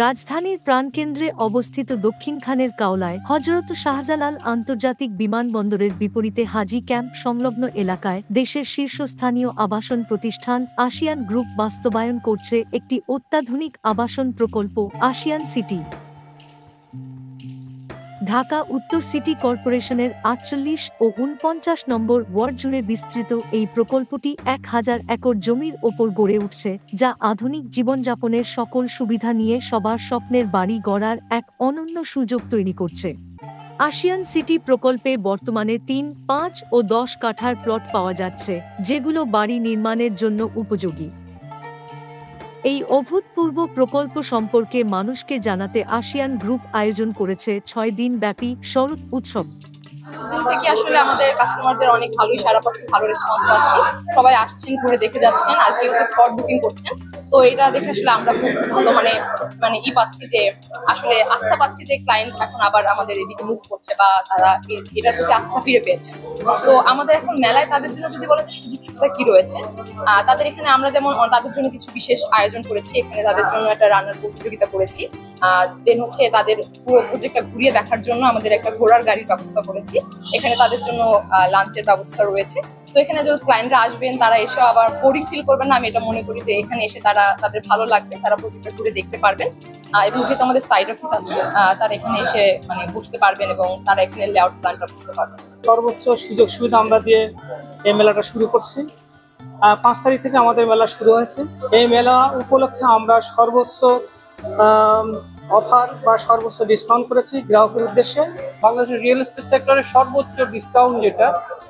রাজধানীর প্রাণকেন্দ্রে অবস্থিত দক্ষিণখানের কাওলায় হযরত শাহজালাল আন্তর্জাতিক বিমানবন্দরের বিপরীতে হাজী ক্যাম্প সংলগ্ন এলাকায় দেশের শীর্ষস্থানীয় আবাসন প্রতিষ্ঠান আসিয়ান গ্রুপ বাস্তবায়ন করছে একটি অত্যাধুনিক আবাসন প্রকল্প আসিয়ান সিটি। ঢাকা উত্তর সিটি কর্পোরেশনের ৪৮ ও ৪৯ নম্বর ওয়ার্ড জুড়ে বিস্তৃত এই প্রকল্পটি ১,০০০ একর জমির ওপর গড়ে উঠছে, যা আধুনিক জীবনযাপনের সকল সুবিধা নিয়ে সবার স্বপ্নের বাড়ি গড়ার এক অনন্য সুযোগ তৈরি করছে। আসিয়ান সিটি প্রকল্পে বর্তমানে ৩, ৫ ও ১০ কাঠার প্লট পাওয়া যাচ্ছে, যেগুলো বাড়ি নির্মাণের জন্য উপযোগী। এই অভূতপূর্ব প্রকল্প সম্পর্কে মানুষকে জানাতে আসিয়ান গ্রুপ আয়োজন করেছে ৬ দিন ব্যাপী শরৎ উৎসব। থেকে আসলে আমাদের কাস্টমারদের অনেক ভালোই সাড়া পাচ্ছি, ভালো রেসপন্স পাচ্ছি। সবাই আসছেন, ঘুরে দেখে যাচ্ছেন, আর কেউ তো স্পট বুকিং করছেন। তো এটা দেখে আসলে আমরা খুব ভালো মানে পাচ্ছি যে আসলে আস্থা পাচ্ছি যে ক্লায়েন্ট এখন আবার আমাদের এদিকে মুভ করছে বা তারা এটার প্রতি আস্থা ফিরে পেয়েছে। তো আমাদের এখন মেলায় তাদের জন্য যদি বলে যে সুযোগ সুবিধা কি রয়েছে, তাদের এখানে আমরা যেমন তাদের জন্য কিছু বিশেষ আয়োজন করেছি। এখানে তাদের জন্য একটা রান্নার প্রতিযোগিতা করেছি। দেন হচ্ছে তাদের পুরো প্রজেক্টটা ঘুরিয়ে দেখার জন্য আমাদের একটা ঘোড়ার গাড়ির ব্যবস্থা করেছি। এখানে তাদের জন্য লাঞ্চের ব্যবস্থা রয়েছে। তো এখানে যদি ক্লায়েন্টরা আসবেন, তারা এসে আবার বোরিং ফিল করবেন না। আমি এটা মনে করি যে এখানে এসে তাদের ভালো লাগবে, তারা প্রজেক্টটা ঘুরে দেখতে পারবেন। এবং যেহেতু আমাদের সাইড অফিস আছে, তারা এখানে এসে বসতে পারবেন এবং তারা এখানে লেআউট প্ল্যানটা বুঝতে পারবেন। সর্বোচ্চ সুযোগ সুবিধা আমরা দিয়ে এই মেলাটা শুরু করছি। ৫ তারিখ থেকে আমাদের মেলা শুরু হয়েছে। এই মেলা উপলক্ষে আমরা সর্বোচ্চ অফার বা সর্বোচ্চ ডিসকাউন্ট করেছি গ্রাহকের উদ্দেশ্যে। বাংলাদেশের রিয়েল এস্টেট সেক্টরের সর্বোচ্চ ডিসকাউন্ট যেটা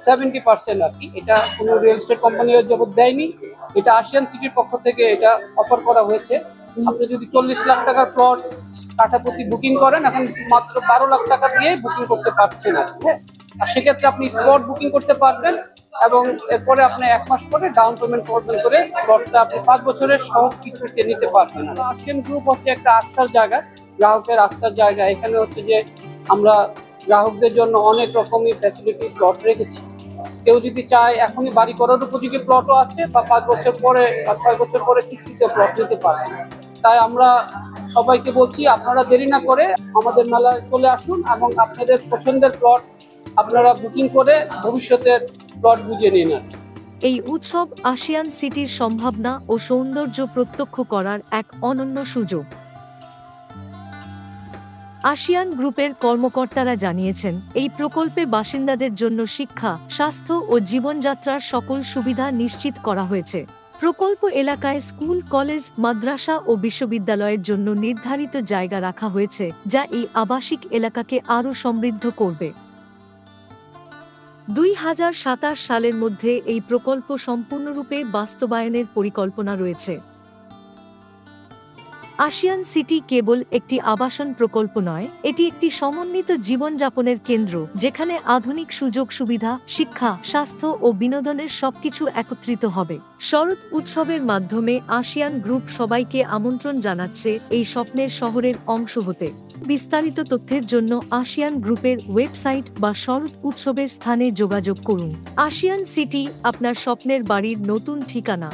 70% আর কি, এটা কোনো রিয়েল এস্টেট কোম্পানি জগৎ দেয়নি। এটা আসিয়ান সিটির পক্ষ থেকে এটা অফার করা হয়েছে। আপনি যদি ৪০ লাখ টাকার প্লট কাঠাপ্রতি বুকিং করেন, এখন মাত্র ১২ লাখ টাকা দিয়ে বুকিং করতে পারছেন। হ্যাঁ, আর সেক্ষেত্রে আপনি স্পট বুকিং করতে পারবেন এবং এরপরে আপনি ১ মাস পরে ডাউন পেমেন্ট করবেন করে প্লটটা আপনি ৫ বছরের সহজ কিস্তিতে নিতে পারবেন। আসিয়ান গ্রুপ হচ্ছে একটা আস্থার জায়গা, গ্রাহকের আস্থার জায়গা। এখানে হচ্ছে যে আমরা গ্রাহকদের জন্য অনেক রকমই ফ্যাসিলিটি প্লট রেখেছি। কেউ যদি চায় এখনই বাড়ি করার উপযোগী প্লটও আছে, বা ৫ বছর পরে বা ৬ বছর পরে কিস্তিতে প্লট নিতে পারবেন। তাই আমরা সবাইকে বলছি, আপনারা দেরি না করে আমাদের মেলায় চলে আসুন এবং আপনাদের পছন্দের প্লট আপনারা বুকিং করে ভবিষ্যতের প্লট বুঝে নিন। এই উৎসব আসিয়ান সিটির সম্ভাবনা ও সৌন্দর্য প্রত্যক্ষ করার এক অনন্য সুযোগ। আসিয়ান গ্রুপের কর্মকর্তারা জানিয়েছেন, এই প্রকল্পে বাসিন্দাদের জন্য শিক্ষা, স্বাস্থ্য ও জীবনযাত্রার সকল সুবিধা নিশ্চিত করা হয়েছে। প্রকল্প এলাকায় স্কুল, কলেজ, মাদ্রাসা ও বিশ্ববিদ্যালয়ের জন্য নির্ধারিত জায়গা রাখা হয়েছে, যা এই আবাসিক এলাকাকে আরও সমৃদ্ধ করবে। ২০২৭ সালের মধ্যে এই প্রকল্প সম্পূর্ণরূপে বাস্তবায়নের পরিকল্পনা রয়েছে। আসিয়ান সিটি কেবল একটি আবাসন প্রকল্প নয়, এটি একটি সমন্বিত জীবনযাপনের কেন্দ্র, যেখানে আধুনিক সুযোগ সুবিধা, শিক্ষা, স্বাস্থ্য ও বিনোদনের সবকিছু একত্রিত হবে। শরৎ উৎসবের মাধ্যমে আসিয়ান গ্রুপ সবাইকে আমন্ত্রণ জানাচ্ছে এই স্বপ্নের শহরের অংশ হতে। বিস্তারিত তথ্যের জন্য আসিয়ান গ্রুপের ওয়েবসাইট বা শরৎ উৎসবের স্থানে যোগাযোগ করুন। আসিয়ান সিটি, আপনার স্বপ্নের বাড়ির নতুন ঠিকানা।